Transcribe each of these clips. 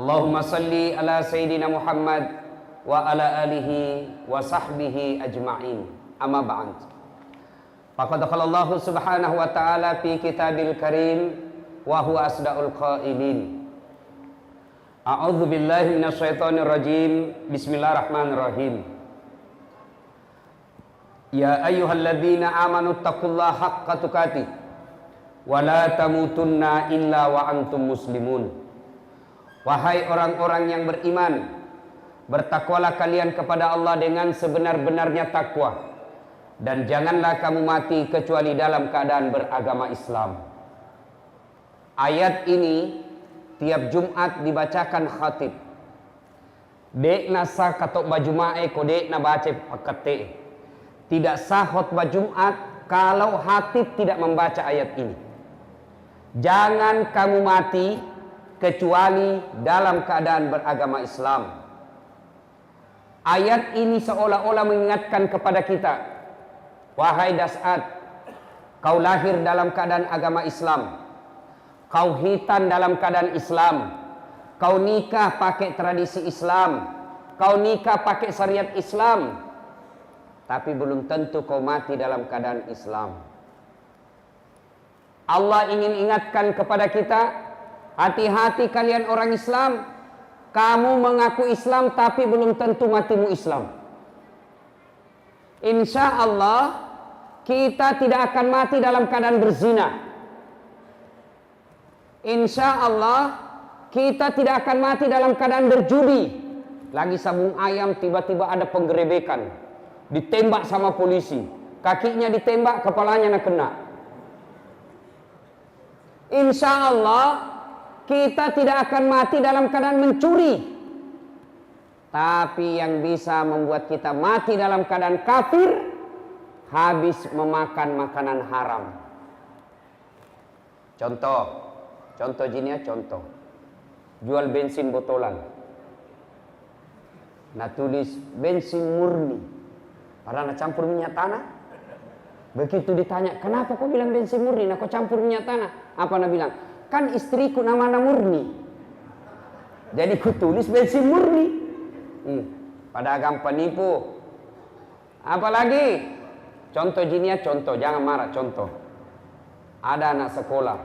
Allahumma salli ala Sayyidina Muhammad wa ala alihi wa sahbihi ajma'in. Amma ba'd. Faqad qala Allah subhanahu wa ta'ala fi kitabil karim wa huwa asdaqul qailin. A'udzu billahi minasyaitonir rajim. Bismillahirrahmanirrahim. Ya ayyuhalladzina amanu taqullaha haqqa tuqatih wa la tamutunna illa wa antum muslimun. Wahai orang-orang yang beriman, bertakwalah kalian kepada Allah dengan sebenar-benarnya takwa, dan janganlah kamu mati kecuali dalam keadaan beragama Islam. Ayat ini tiap Jumat dibacakan khatib. Dek nasa katok baju mae kode na baca pakate. Tidak sah khutbah Jumat kalau khatib tidak membaca ayat ini. Jangan kamu mati kecuali dalam keadaan beragama Islam. Ayat ini seolah-olah mengingatkan kepada kita, wahai Das'ad, kau lahir dalam keadaan agama Islam, kau hitan dalam keadaan Islam, kau nikah pakai tradisi Islam, kau nikah pakai syariat Islam, tapi belum tentu kau mati dalam keadaan Islam. Allah ingin ingatkan kepada kita, hati-hati kalian orang Islam, kamu mengaku Islam tapi belum tentu matimu Islam. Insya Allah kita tidak akan mati dalam keadaan berzina. Insya Allah kita tidak akan mati dalam keadaan berjudi. Lagi sabung ayam tiba-tiba ada penggerebekan, ditembak sama polisi, kakinya ditembak, kepalanya nak kena. Insya Allah kita tidak akan mati dalam keadaan mencuri. Tapi yang bisa membuat kita mati dalam keadaan kafir, habis memakan makanan haram. Contoh gini ya, contoh. Jual bensin botolan. Nah tulis bensin murni, padahal nak campur minyak tanah. Begitu ditanya, kenapa kau bilang bensin murni, nak kau campur minyak tanah? Apa nak bilang? Kan istriku namanya murni, jadi ku tulis bensin murni. Pedagang penipu. Apalagi contoh gini ya, contoh, jangan marah, contoh. Ada anak sekolah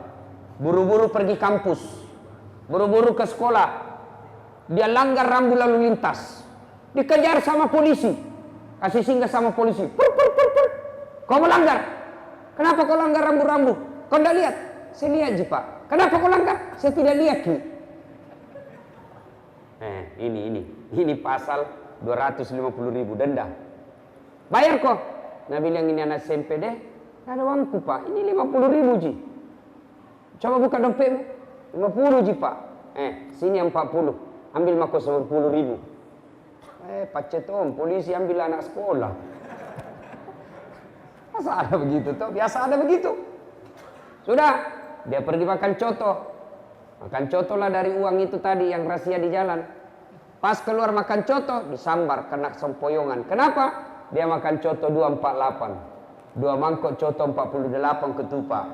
buru-buru pergi kampus, buru-buru ke sekolah, dia langgar rambu lalu lintas, dikejar sama polisi, kasih singgah sama polisi. Pur. Kau melanggar, kenapa kau langgar rambu-rambu? Kau tidak lihat? Saya lihat ji pak. Kenapa kau langgar? Saya tidak lihat ki. Ini pasal 250.000 denda. Bayar kok. Nah bilang ini anak SMP deh, ada uangku pak. Ini 50.000 ji. Coba buka dompetmu. 50 ji pak. Sini 40. Ambil mako 10.000. Pacet om, polisi ambil anak sekolah. Masa ada begitu toh? Biasa ada begitu. Sudah. Dia pergi makan coto. Makan coto lah dari uang itu tadi yang rahasia di jalan. Pas keluar makan coto, disambar, kena sempoyongan. Kenapa? Dia makan coto 248. 2 mangkok coto 48 ketupat.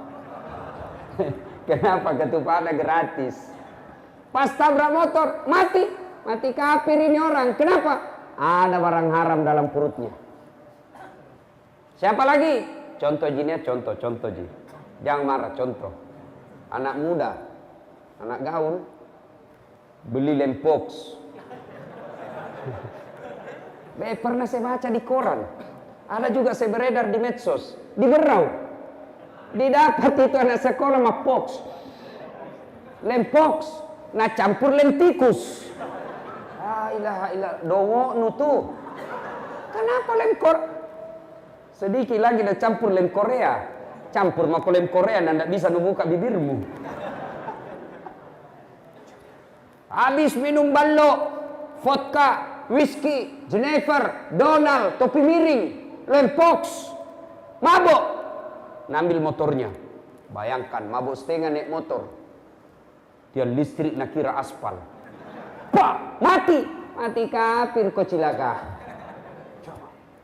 Kenapa? Ketupat ada gratis. Pas tabrak motor, mati. Mati kafir ini orang. Kenapa? Ada barang haram dalam perutnya. Siapa lagi? Contoh gini ya, contoh ji. Jangan marah, contoh. Anak muda, anak gaul, beli lempox. Pernah saya baca di koran, ada juga saya beredar di medsos, di Berau, didapat itu anak sekolah mah pox, lempox, nah campur lentikus. Ilaha ilah, dongo nutu. Kenapa lemkor? Sedikit lagi dah campur lem Korea. Campur mako lem Korea dan tidak bisa membuka bibirmu. Habis minum ballo, vodka, whisky, Jennifer, Donald, topi miring, lempox, mabok, ngambil motornya. Bayangkan mabok setengah naik motor, dia listrik nak kira aspal, pak mati kafir kau cilaka.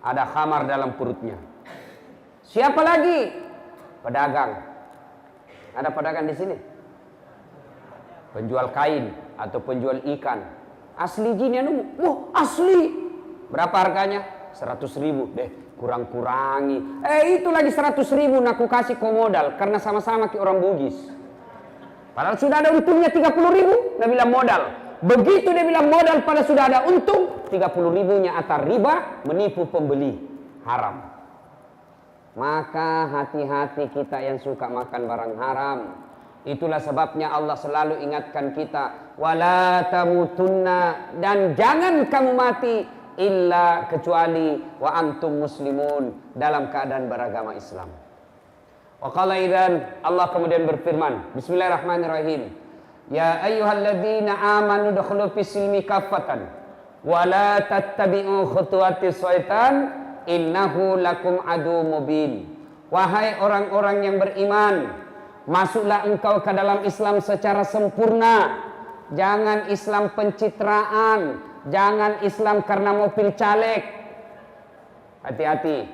Ada khamar dalam perutnya. Siapa lagi? Pedagang. Ada pedagang di sini? penjual kain atau penjual ikan. Asli jin ya nemu. Wah, asli. Berapa harganya? 100.000. Deh, kurang-kurangi. Itu lagi 100.000 aku kasih kau modal karena sama-sama ke orang Bugis. Padahal sudah ada untungnya 30.000, dia bilang modal. Begitu dia bilang modal pada sudah ada untung, 30.000-nya atar riba, menipu pembeli. Haram. Maka hati-hati kita yang suka makan barang haram. Itulah sebabnya Allah selalu ingatkan kita, wala tamutunna, dan jangan kamu mati illa kecuali wa antum muslimun, dalam keadaan beragama Islam. Wa qala idzan, Allah kemudian berfirman, bismillahirrahmanirrahim, ya ayyuhalladzina amanu dukhulu fis-silmi kaffatan wa la tattabi'u khutuwatis syaitan innahu lakum adu mubin. Wahai orang-orang yang beriman, masuklah engkau ke dalam Islam secara sempurna. Jangan Islam pencitraan, jangan Islam karena mau pilih caleg. Hati-hati,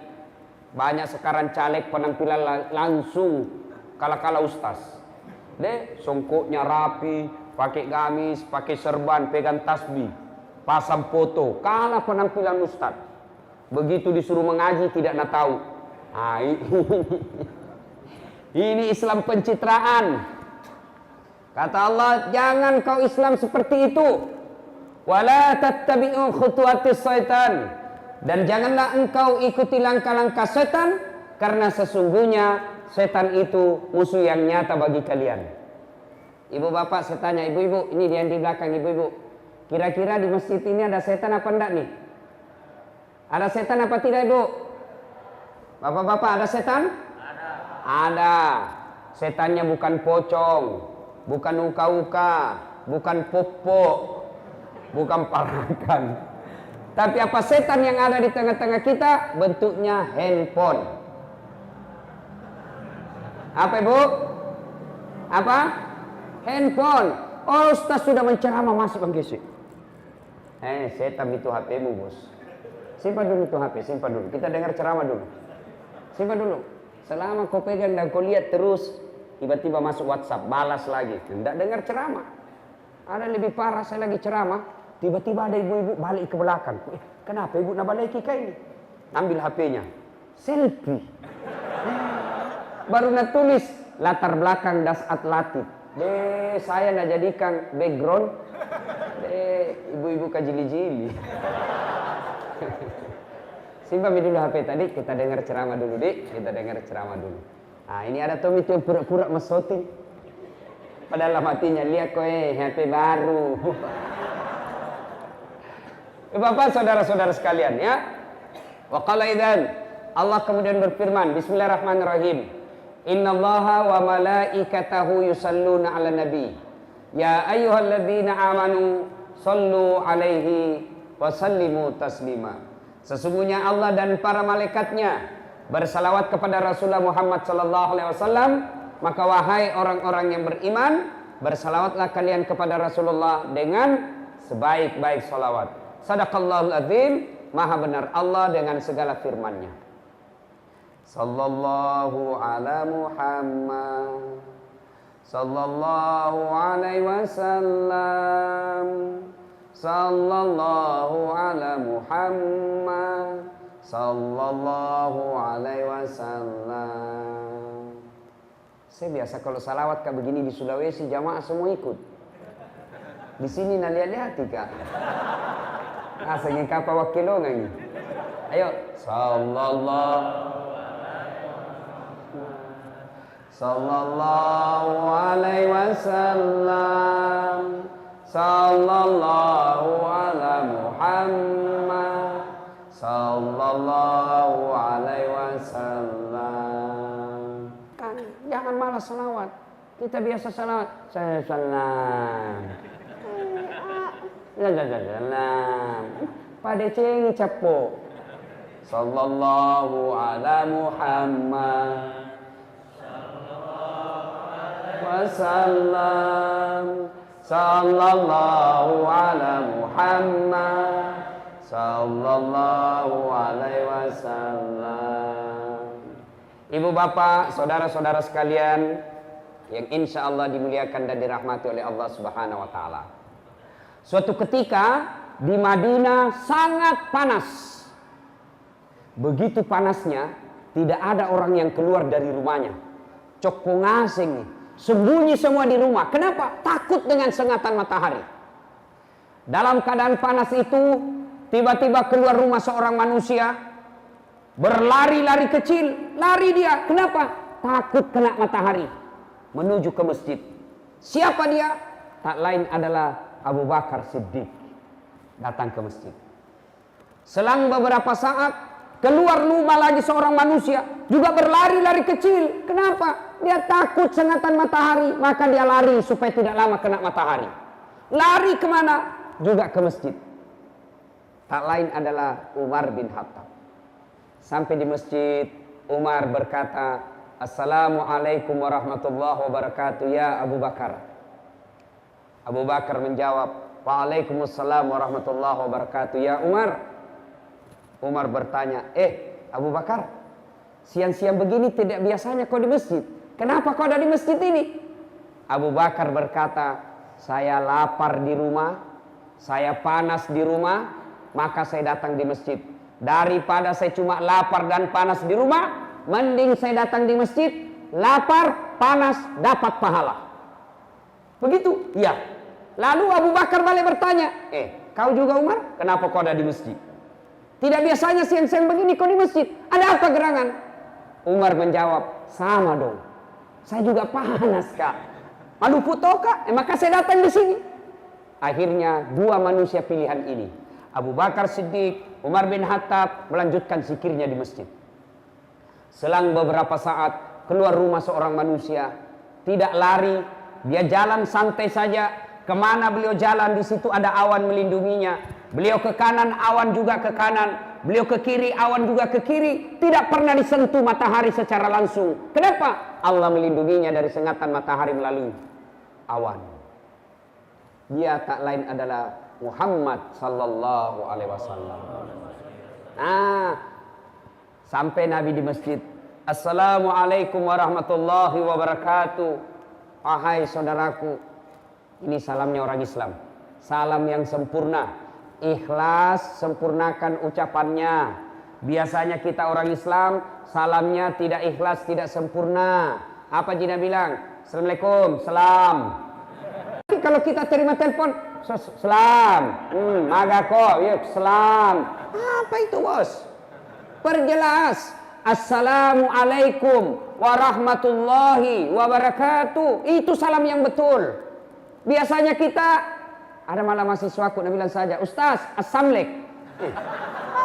banyak sekarang caleg penampilan langsung kala-kala ustaz. Deh, songkoknya rapi, pakai gamis, pakai serban, pegang tasbih, pasang foto, kalah penampilan ustaz. Begitu disuruh mengaji tidak nak tahu. Ini Islam pencitraan. Kata Allah, jangan kau Islam seperti itu. Wala tattabi'u khutuwatis syaitan, dan janganlah engkau ikuti langkah-langkah setan, karena sesungguhnya setan itu musuh yang nyata bagi kalian. Ibu bapak, saya tanya ibu-ibu, ini dia yang di belakang ibu-ibu. Kira-kira di masjid ini ada setan apa enggak nih? Ada setan apa tidak ibu? Bapak-bapak, ada setan? Ada. Setannya bukan pocong, bukan uka-uka, bukan popo, bukan parakan. Tapi apa setan yang ada di tengah-tengah kita? Bentuknya handphone. Apa ibu? Apa? Handphone. Oh, Ustaz sudah menceramah, masuk Bang Gesi. Setan itu HP-mu bos. Simpan dulu itu HP, simpan dulu. Kita dengar ceramah dulu. Simpan dulu. Selama kau pegang dan kau lihat terus, tiba-tiba masuk WhatsApp, balas lagi. Tidak dengar ceramah. Ada lebih parah, saya lagi ceramah, tiba-tiba ada ibu-ibu balik ke belakang. Kenapa ibu nak balik ke ini? Ambil HP-nya, selfie. Baru nak tulis latar belakang das atlatif. Saya nak jadikan background. Ibu-ibu kajili-jili. Simpan dulu HP tadi, kita dengar ceramah dulu dik, kita dengar ceramah dulu. Nah, ini ada Tommy yang pura-pura mesoting. Padahal matinya lihat kowe HP baru. Bapak saudara-saudara sekalian ya. Wa qala idzan, Allah kemudian berfirman, bismillahirrahmanirrahim. Innallaha wa malaikatahu yusalluna 'alan nabi. Ya ayyuhalladzina amanu sallu 'alaihi wa sallimu taslima. Sesungguhnya Allah dan para malaikatnya bersalawat kepada Rasulullah Muhammad sallallahu alaihi wasallam, maka wahai orang-orang yang beriman, bersalawatlah kalian kepada Rasulullah dengan sebaik-baik salawat. Sadaqallahul azim, maha benar Allah dengan segala firman-Nya. Sallallahu ala Muhammad sallallahu alaihi wasallam. Sallallahu ala Muhammad sallallahu alaihi wasallam. Saya biasa kalau salawat kayak begini di Sulawesi, jamaah semua ikut. Di sini nak lihat-lihat kak. Asal kapa wakilong ini. Ayo, sallallahu alaihi wasallam. Sallallahu ala Muhammad sallallahu alaihi wasallam. Kan jangan malas salawat. Kita biasa salawat. Saya salam. Salam. Pada cengi capo. Sallallahu ala Muhammad sallallahu alaihi wasallam. Sallallahu ala Muhammad sallallahu alaihi wasallam. Ibu bapak, saudara-saudara sekalian, yang insya Allah dimuliakan dan dirahmati oleh Allah Subhanahu wa Ta'ala. Suatu ketika di Madinah sangat panas. Begitu panasnya, tidak ada orang yang keluar dari rumahnya. Cok pengasing, sembunyi semua di rumah. Kenapa? Takut dengan sengatan matahari. Dalam keadaan panas itu, tiba-tiba keluar rumah seorang manusia, berlari-lari kecil, lari dia. Kenapa? Takut kena matahari. Menuju ke masjid. Siapa dia? Tak lain adalah Abu Bakar Siddiq. Datang ke masjid. Selang beberapa saat, keluar rumah lagi seorang manusia, juga berlari-lari kecil. Kenapa? Dia takut sengatan matahari, maka dia lari supaya tidak lama kena matahari. Lari kemana? Juga ke masjid. Tak lain adalah Umar bin Khattab. Sampai di masjid, Umar berkata, "Assalamualaikum warahmatullahi wabarakatuh ya Abu Bakar." Abu Bakar menjawab, "Waalaikumsalam warahmatullahi wabarakatuh ya Umar." Umar bertanya, Abu Bakar, siang-siang begini tidak biasanya kau di masjid. Kenapa kau ada di masjid ini? Abu Bakar berkata, "Saya lapar di rumah, saya panas di rumah, maka saya datang di masjid. Daripada saya cuma lapar dan panas di rumah, mending saya datang di masjid, lapar, panas, dapat pahala." Begitu? Ya. Lalu Abu Bakar balik bertanya, kau juga Umar? Kenapa kau ada di masjid? Tidak biasanya siang-siang begini kau di masjid. Ada apa gerangan? Umar menjawab, sama dong. Saya juga panas kak. Madu puto kak? Maka saya datang di sini. Akhirnya dua manusia pilihan ini, Abu Bakar Siddiq, Umar bin Khattab, melanjutkan zikirnya di masjid. Selang beberapa saat, keluar rumah seorang manusia. Tidak lari, dia jalan santai saja. Kemana beliau jalan, di situ ada awan melindunginya. Beliau ke kanan, awan juga ke kanan. Beliau ke kiri, awan juga ke kiri. Tidak pernah disentuh matahari secara langsung. Kenapa? Allah melindunginya dari sengatan matahari melalui awan. Dia tak lain adalah Muhammad sallallahu alaihi wasallam. Sampai Nabi di masjid, "Assalamualaikum warahmatullahi wabarakatuh." Wahai saudaraku, ini salamnya orang Islam. Salam yang sempurna. Ikhlas, sempurnakan ucapannya. Biasanya kita orang Islam, salamnya tidak ikhlas, tidak sempurna. Apa Jina bilang? Assalamualaikum, salam. Tapi kalau kita terima telepon, salam. Magako, yuk, salam. Apa itu bos? Perjelas. Assalamualaikum warahmatullahi wabarakatuh. Itu salam yang betul. Biasanya kita, ada malah mahasiswaku, dia bilang saja, "Ustaz, assalamualaikum."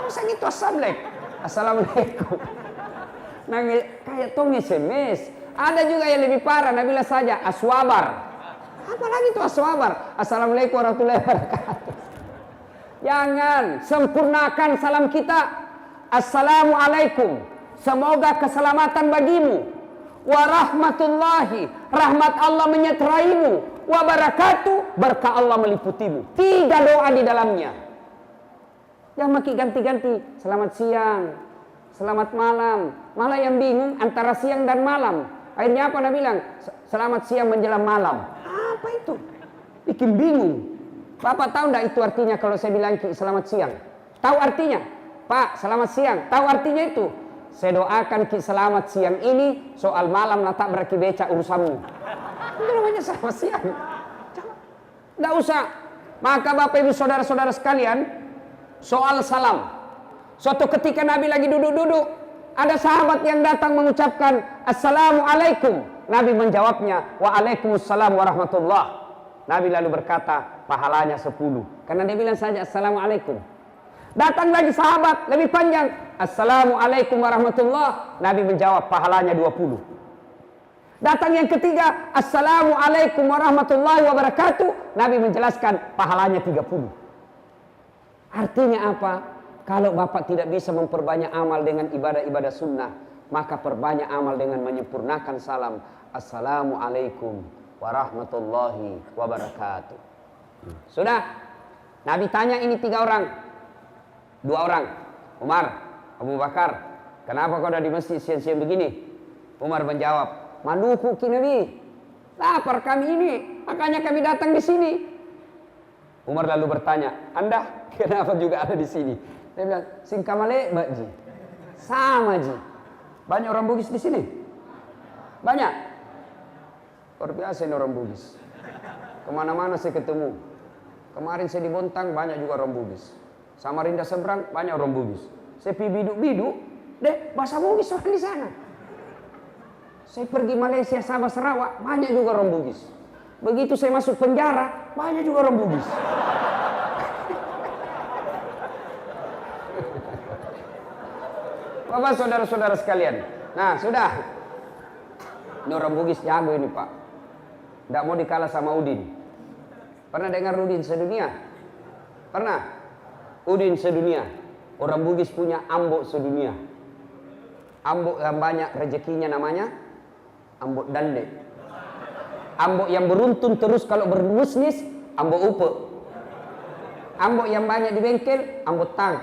Masa gitu assalamualaikum? Assalamualaikum. Nangis, kayak tong SMS. Ada juga yang lebih parah, dia bilang saja, aswabar. Apa lagi itu aswabar? Assalamualaikum warahmatullahi wabarakatuh. Jangan, sempurnakan salam kita. Assalamualaikum. Semoga keselamatan bagimu. Warahmatullahi, rahmat Allah menyertaimu. Wabarakatuh, berkah Allah meliputimu. 3 doa di dalamnya. Yang makin ganti-ganti. Selamat siang, selamat malam. Malah yang bingung antara siang dan malam. Akhirnya apa Nabi bilang? Selamat siang menjelang malam. Apa itu? Bikin bingung. Bapak tahu enggak itu artinya kalau saya bilang selamat siang? Tahu artinya? Pak, selamat siang. Tahu artinya itu? Saya doakan selamat siang ini, soal malam tak beraki beca urusanmu. Itu namanya selamat siang. Tidak usah. Maka Bapak Ibu saudara-saudara sekalian, soal salam. Suatu ketika Nabi lagi duduk-duduk, ada sahabat yang datang mengucapkan Assalamualaikum. Nabi menjawabnya, Waalaikumsalam warahmatullah. Nabi lalu berkata, pahalanya 10. Karena dia bilang saja Assalamualaikum. Datang lagi sahabat lebih panjang, Assalamualaikum warahmatullah. Nabi menjawab, pahalanya 20. Datang yang ketiga, Assalamualaikum warahmatullahi wabarakatuh. Nabi menjelaskan, pahalanya 30. Artinya apa? Kalau Bapak tidak bisa memperbanyak amal dengan ibadah-ibadah sunnah, maka perbanyak amal dengan menyempurnakan salam. Assalamualaikum warahmatullahi wabarakatuh. Sudah. Nabi tanya ini 3 orang. 2 orang. Umar, Abu Bakar, kenapa kau ada di masjid siang-siang begini? Umar menjawab, maluku ki Nabi. Lapar kami ini, makanya kami datang di sini. Umar lalu bertanya, Anda kenapa juga ada di sini? Dia bilang, Singkamale, Mbak Ji. Sama Ji. Banyak orang Bugis di sini? Banyak? Luar biasa ini orang Bugis. Kemana-mana saya ketemu. Kemarin saya di Bontang, banyak juga orang Bugis. Samarinda seberang, banyak orang Bugis. Saya pergi biduk-biduk, bahasa Bugis orang di sana. Saya pergi Malaysia, Sabah, Sarawak, banyak juga orang Bugis. Begitu saya masuk penjara, banyak juga orang Bugis. Bapak saudara-saudara sekalian. Nah sudah. Ini orang Bugis jago ini Pak. Tidak mau dikalah sama Udin. Pernah dengar Udin sedunia? Pernah? Udin sedunia. Orang Bugis punya ambok sedunia. Ambok yang banyak rezekinya namanya ambok dande. Ambok yang beruntun terus kalau berbisnis, ambok upe. Ambok yang banyak di bengkel, ambok tang.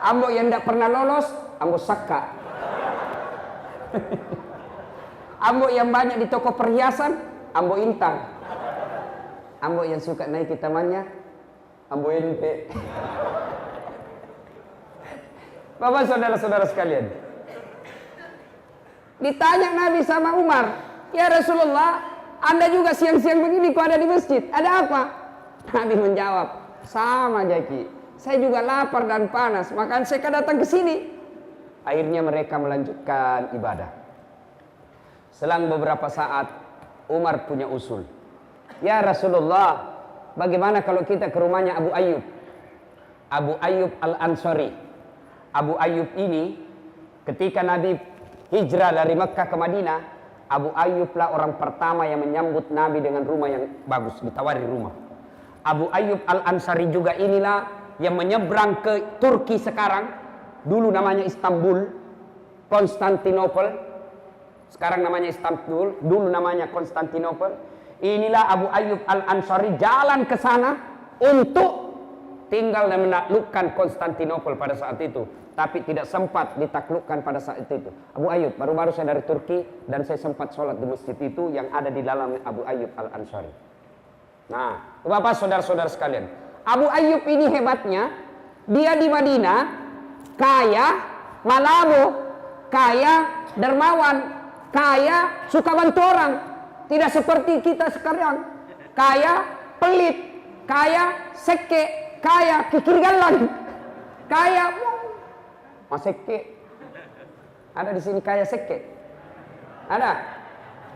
Ambok yang tidak pernah lolos, ambok saka. Ambok yang banyak di toko perhiasan, ambok intang. Ambok yang suka naik ke tamannya, ambok ente. Bapak saudara-saudara sekalian, ditanya Nabi sama Umar, ya Rasulullah, Anda juga siang-siang begini kok ada di masjid, ada apa? Nabi menjawab, sama Jaki. Saya juga lapar dan panas, makanya saya datang ke sini. Akhirnya mereka melanjutkan ibadah. Selang beberapa saat, Umar punya usul. Ya Rasulullah, bagaimana kalau kita ke rumahnya Abu Ayyub? Abu Ayyub Al-Ansari. Abu Ayyub ini, ketika Nabi hijrah dari Mekah ke Madinah, Abu Ayyub lah orang pertama yang menyambut Nabi dengan rumah yang bagus, ditawari rumah. Abu Ayyub Al-Ansari juga inilah yang menyeberang ke Turki sekarang, dulu namanya Istanbul, Konstantinopel, sekarang namanya Istanbul, dulu namanya Konstantinopel. Inilah Abu Ayyub Al-Ansari jalan ke sana untuk tinggal dan menaklukkan Konstantinopel pada saat itu, tapi tidak sempat ditaklukkan pada saat itu. Abu Ayyub, baru-baru saya dari Turki dan saya sempat sholat di masjid itu yang ada di dalam Abu Ayyub Al-Ansari. Nah, Bapak saudara-saudara sekalian, Abu Ayyub ini hebatnya, dia di Madinah, kaya, malabo, kaya, dermawan, kaya, suka bantu orang. Tidak seperti kita sekarang, kaya, pelit, kaya, seke, kaya, kikirgalan, kaya, seke. Ada di sini kaya seke? Ada?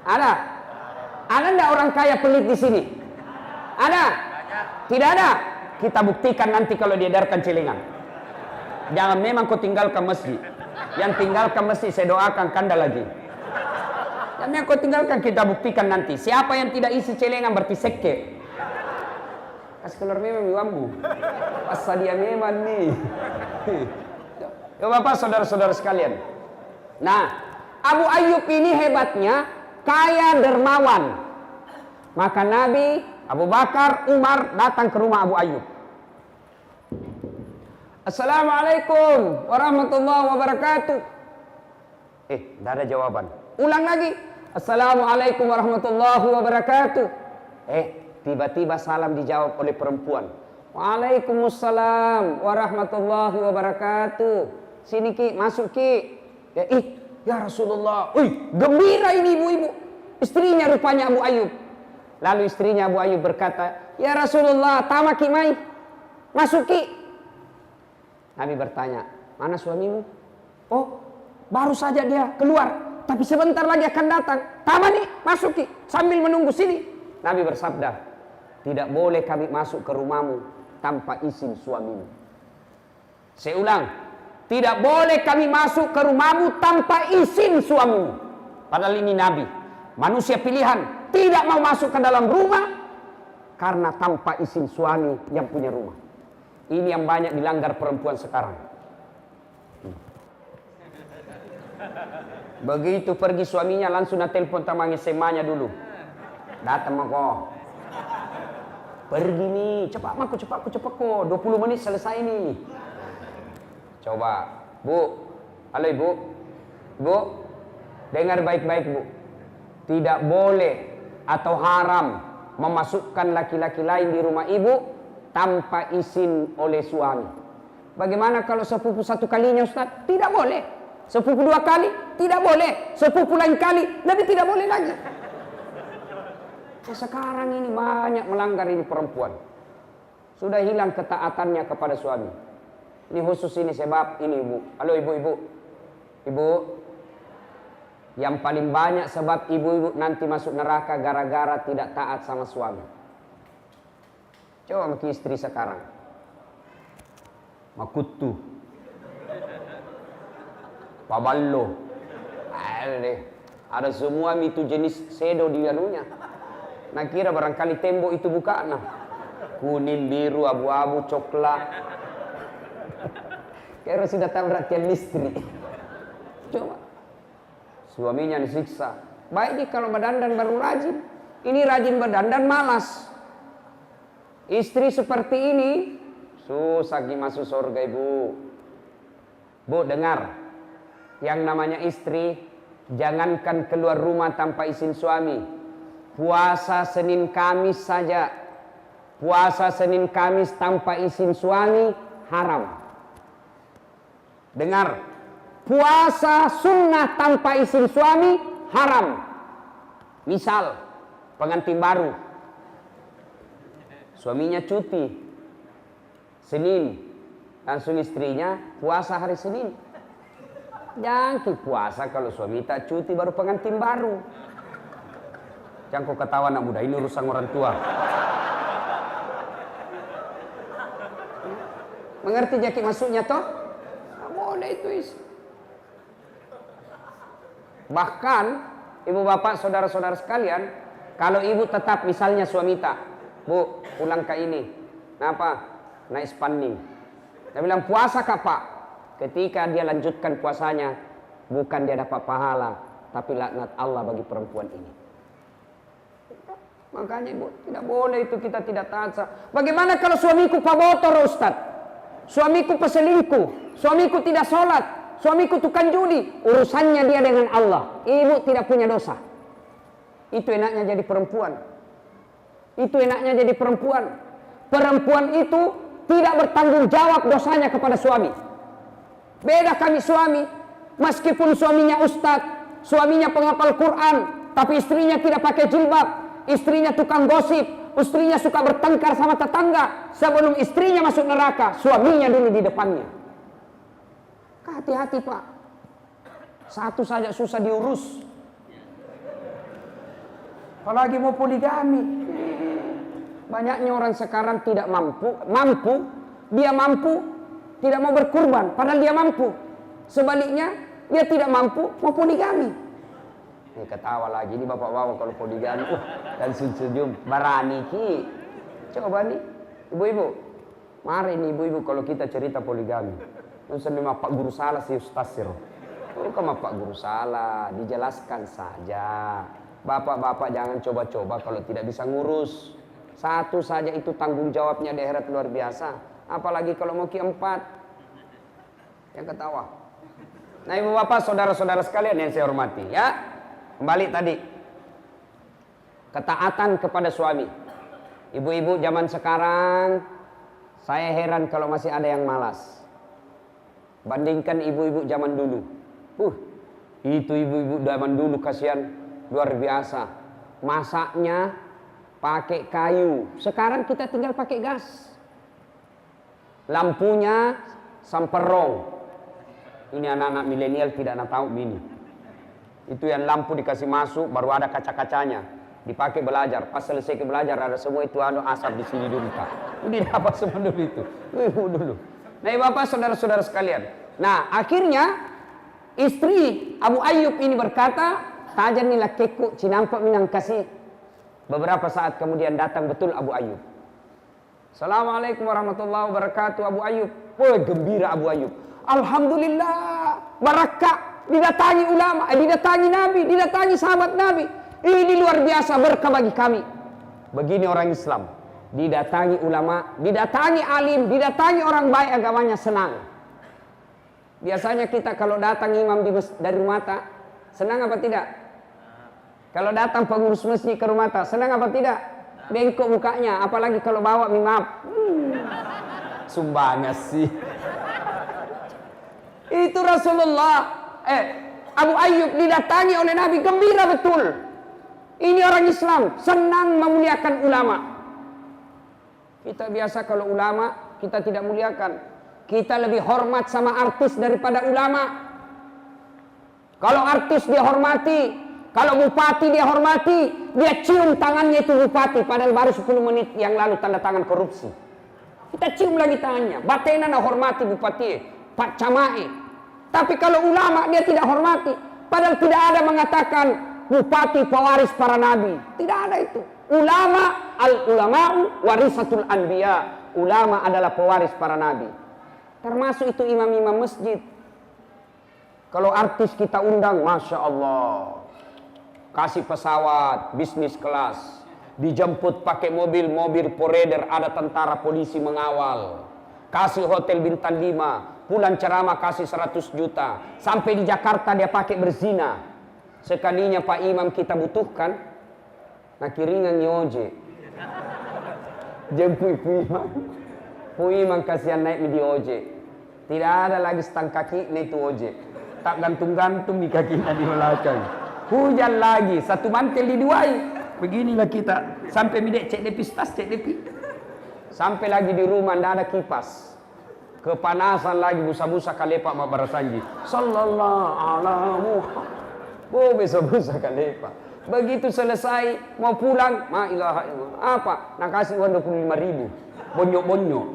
Ada? Ada enggak orang kaya pelit di sini? Ada? Tidak ada? Kita buktikan nanti kalau diedarkan celengan. Jangan memang kau tinggalkan masjid. Yang tinggalkan masjid saya doakan kanda lagi. Dan yang kau tinggalkan kita buktikan nanti. Siapa yang tidak isi celengan berarti seke. Kasih keluar memang wambu. Asal dia memang nih. Ya Bapak saudara-saudara sekalian. Nah, Abu Ayyub ini hebatnya kaya dermawan. Maka Nabi Abu Bakar, Umar datang ke rumah Abu Ayyub. Assalamualaikum warahmatullahi wabarakatuh. Tidak ada jawaban. Ulang lagi. Assalamualaikum warahmatullahi wabarakatuh. Tiba-tiba salam dijawab oleh perempuan. Waalaikumsalam warahmatullahi wabarakatuh. Sini Ki, masuk Ki. Ya Rasulullah. Gembira ini ibu-ibu. Istrinya rupanya Abu Ayyub. Lalu istrinya Abu Ayyub berkata, ya Rasulullah, tamaki mai, masuki. Nabi bertanya, mana suamimu? Oh, baru saja dia keluar, tapi sebentar lagi akan datang. Tamani, masuki, sambil menunggu sini. Nabi bersabda, tidak boleh kami masuk ke rumahmu tanpa izin suamimu. Saya ulang, tidak boleh kami masuk ke rumahmu tanpa izin suamimu. Padahal ini Nabi, manusia pilihan. Tidak mau masuk ke dalam rumah karena tanpa izin suami yang punya rumah. Ini yang banyak dilanggar perempuan sekarang. Begitu pergi suaminya langsung telepon tamang SMA-nya dulu. Datang mako. Pergi nih, cepat kok. 20 menit selesai nih. Coba, Bu. Halo Ibu. Bu, dengar baik-baik Bu. tidak boleh atau haram memasukkan laki-laki lain di rumah ibu tanpa izin oleh suami. Bagaimana kalau sepupu satu kalinya Ustaz? Tidak boleh. Sepupu dua kali? Tidak boleh. Sepupu lain kali? Lebih tidak boleh lagi. Sekarang ini banyak melanggar ini perempuan. Sudah hilang ketaatannya kepada suami. Ini khusus ini sebab ini ibu. Halo ibu-ibu. Ibu. Yang paling banyak sebab ibu-ibu nanti masuk neraka gara-gara tidak taat sama suami. Coba sama istri sekarang. Makutu. Paballo. Ada semua itu jenis sedo di dalamnya. Nah kira barangkali tembok itu bukaan. Nah. Kuning, biru, abu-abu, coklat. Kira sudah tahu perhatian istri. Coba. Suaminya disiksa. Baik dia kalau berdandan baru rajin. Ini rajin berdandan malas. Istri seperti ini susah masuk surga ibu. Bu dengar, yang namanya istri jangankan keluar rumah tanpa izin suami. Puasa Senin Kamis saja, puasa Senin Kamis tanpa izin suami haram. Dengar, puasa sunnah tanpa izin suami haram. Misal pengantin baru, suaminya cuti Senin, langsung istrinya puasa hari Senin. Jangan puasa kalau suami tak cuti baru pengantin baru. Jangan kau ketawa anak muda, ini urusan orang tua. Mengerti jaki maksudnya toh? Nah, boleh itu Bahkan ibu bapak saudara-saudara sekalian, kalau ibu tetap misalnya suami tak, bu pulang ke ini, kenapa? Naik spanding. Dia bilang puasa kah pak? Ketika dia lanjutkan puasanya, bukan dia dapat pahala, tapi laknat Allah bagi perempuan ini. Makanya ibu, tidak boleh itu kita tidak taat. Bagaimana kalau suamiku pabotor Ustaz? Suamiku peselingkuh, suamiku tidak sholat, suamiku tukang judi. Urusannya dia dengan Allah. Ibu tidak punya dosa. Itu enaknya jadi perempuan. Itu enaknya jadi perempuan. Perempuan itu tidak bertanggung jawab dosanya kepada suami. Beda kami suami, meskipun suaminya ustadz, suaminya penghafal Quran, tapi istrinya tidak pakai jilbab, istrinya tukang gosip, istrinya suka bertengkar sama tetangga. Sebelum istrinya masuk neraka, suaminya dulu di depannya. Hati-hati pak, satu saja susah diurus, apalagi mau poligami. Banyaknya orang sekarang tidak mampu, dia mampu, tidak mau berkurban, padahal dia mampu. Sebaliknya, dia tidak mampu, mau poligami. Ini ketawa lagi, ini bapak-bapak kalau poligami, dan senyum, barani ki. Coba nih, ibu-ibu, mari nih ibu-ibu kalau kita cerita poligami. Nusah memang Pak Guru salah si Ustaz Siro. Bukan Pak Guru salah, dijelaskan saja. Bapak-bapak jangan coba-coba kalau tidak bisa ngurus. Satu saja itu tanggung jawabnya di akhirat luar biasa. Apalagi kalau mau keempat. Yang ketawa. Nah ibu bapak saudara-saudara sekalian yang saya hormati ya. Kembali tadi. Ketaatan kepada suami. Ibu-ibu zaman sekarang, saya heran kalau masih ada yang malas. Bandingkan ibu-ibu zaman dulu. Itu ibu-ibu zaman dulu kasihan luar biasa. Masaknya pakai kayu. Sekarang kita tinggal pakai gas. Lampunya samperong. Ini anak-anak milenial tidak tahu ini. Itu yang lampu dikasih masuk baru ada kaca-kacanya. Dipakai belajar. Pas selesai belajar ada semua itu asap di sini dulu Pak. Ini dapat semua dulu itu. Dulu. Nah, Bapak saudara-saudara sekalian. Nah, akhirnya istri Abu Ayyub ini berkata, "Tajan nila keku cinampak minang kasih." Beberapa saat kemudian datang betul Abu Ayyub. Assalamualaikum warahmatullahi wabarakatuh Abu Ayyub. Gembira Abu Ayyub. Alhamdulillah, barakah, didatangi ulama, didatangi Nabi, didatangi sahabat Nabi. Ini luar biasa berkah bagi kami. Begini orang Islam, didatangi ulama, didatangi alim, didatangi orang baik agamanya senang. Biasanya kita kalau datang imam dari mata, senang apa tidak? Kalau datang pengurus masjid ke rumah tak, senang apa tidak? Bengkok mukanya, apalagi kalau bawa mimap. Sumbangnya sih. Itu Rasulullah. Abu Ayyub didatangi oleh Nabi, gembira betul. Ini orang Islam, senang memuliakan ulama. Kita biasa kalau ulama, kita tidak muliakan. Kita lebih hormat sama artis daripada ulama. Kalau artis dia hormati, kalau bupati dia hormati, dia cium tangannya itu bupati, padahal baru 10 menit yang lalu tanda tangan korupsi. Kita cium lagi tangannya, batena na hormati bupati, Pak Camae. Tapi kalau ulama dia tidak hormati, padahal tidak ada mengatakan bupati pewaris para nabi. Tidak ada itu. Ulama, al-ulama'u warisatul anbiya. Ulama adalah pewaris para nabi. Termasuk itu imam-imam masjid. Kalau artis kita undang, Masya Allah, kasih pesawat, bisnis kelas, dijemput pakai mobil poreder, ada tentara polisi mengawal, kasih hotel bintang 5, pulang ceramah kasih 100 juta, sampai di Jakarta dia pakai berzina. Sekalinya Pak Imam kita butuhkan, nah kiringan nyoje, jemput Pu Imam kasihan naik di ojek, tidak ada lagi stang kaki naik itu ojek. Tak gantung-gantung di kakinya di belakang. Hujan lagi, satu mantel diduai. Beginilah kita sampai midek cek depis tas, cek depi. Sampai lagi di rumah ndak ada kipas. Kepanasan lagi busa-busa kalepak ma barasanji. Sallallahu alaihi Muhammad. Busa-busa kalepak. Begitu selesai mau pulang, ma ilaha illallah. Apa? Nak kasih uang 25.000. Bonyok-bonyok.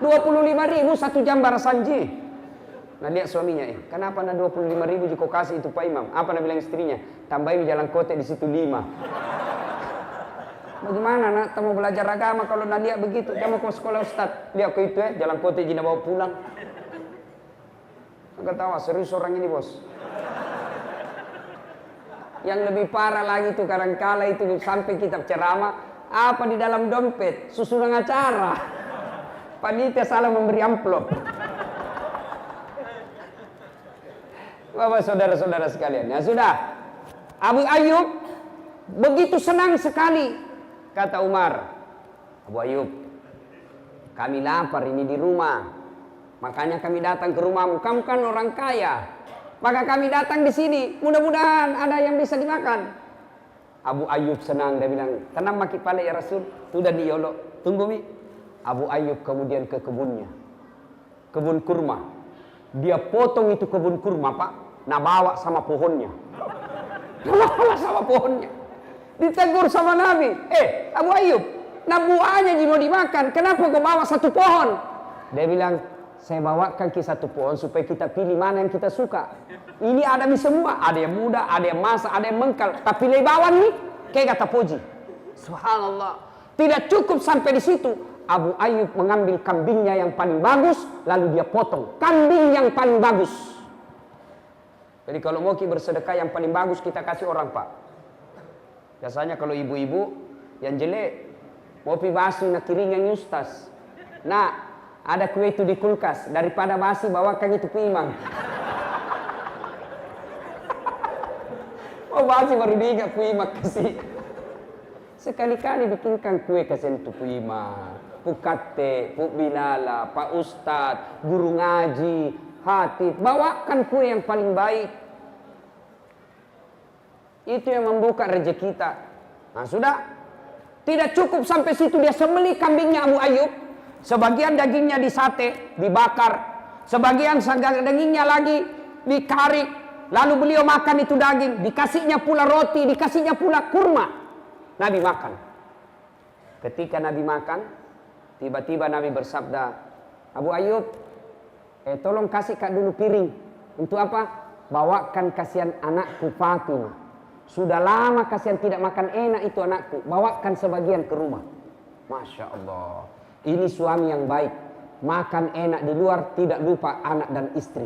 25.000 1 jam barasanji. Nah lihat suaminya, kenapa nak 25.000 jika kasih itu Pak Imam? Apa nak bilang istrinya? Tambahin jalan kote di situ 5. Bagaimana nak mau belajar agama kalau nak lihat begitu? Dia mau ke sekolah Ustaz, lihat ke itu jalan kote jina bawa pulang. Enggak tahu, serius orang ini bos. Yang lebih parah lagi itu kadang-kala itu sampai kitab ceramah, apa di dalam dompet, susunan acara. Panitia salah memberi amplop. Bapak saudara-saudara sekalian, ya sudah. Abu Ayyub begitu senang sekali. Kata Umar, Abu Ayyub, kami lapar ini di rumah. Makanya kami datang ke rumahmu. Kamu kan orang kaya. Maka kami datang di sini. Mudah-mudahan ada yang bisa dimakan. Abu Ayyub senang. Dia bilang, tenang maki pale ya Rasul. Sudah diolok. Tunggu mi. Abu Ayyub kemudian ke kebunnya. Kebun kurma. Dia potong itu kebun kurma Pak. Nah bawa sama pohonnya. Bawa sama pohonnya. Ditegur sama Nabi. Abu Ayyub, nah buahnya mau dimakan. Kenapa kau bawa satu pohon? Dia bilang, saya bawakan ke satu pohon supaya kita pilih mana yang kita suka. Ini ada mi semua. Ada yang muda, ada yang masak, ada yang mengkal. Tapi lebawan nih, kayak kata Puji. Subhanallah. Tidak cukup sampai di situ. Abu Ayyub mengambil kambingnya yang paling bagus, lalu dia potong. Kambing yang paling bagus. Jadi kalau mau bersedekah yang paling bagus kita kasih orang Pak. Biasanya kalau ibu-ibu yang jelek, mau pi basi nak kiringan Ustaz. Nah, ada kue itu di kulkas, daripada basi bawakan itu ke Imam. Oh basi baru diingat ke Imam kasih. Sekali-kali bikinkan kue kasih itu ke Imam. Pu Kate, Pu Bilala, Pak Ustadz, guru ngaji, hatib, bawakan kue yang paling baik. Itu yang membuka rezeki kita. Nah sudah, tidak cukup sampai situ dia sembelih kambingnya Abu Ayyub. Sebagian dagingnya disate, dibakar. Sebagian dagingnya lagi dikarik. Lalu beliau makan itu daging, dikasihnya pula roti, dikasihnya pula kurma. Nabi makan. Ketika Nabi makan, tiba-tiba Nabi bersabda, Abu Ayyub, tolong kasih kak dulu piring. Untuk apa? Bawakan kasihan anakku Fatimah. Sudah lama kasihan tidak makan enak itu anakku. Bawakan sebagian ke rumah. Masya Allah. Ini suami yang baik. Makan enak di luar, tidak lupa anak dan istri.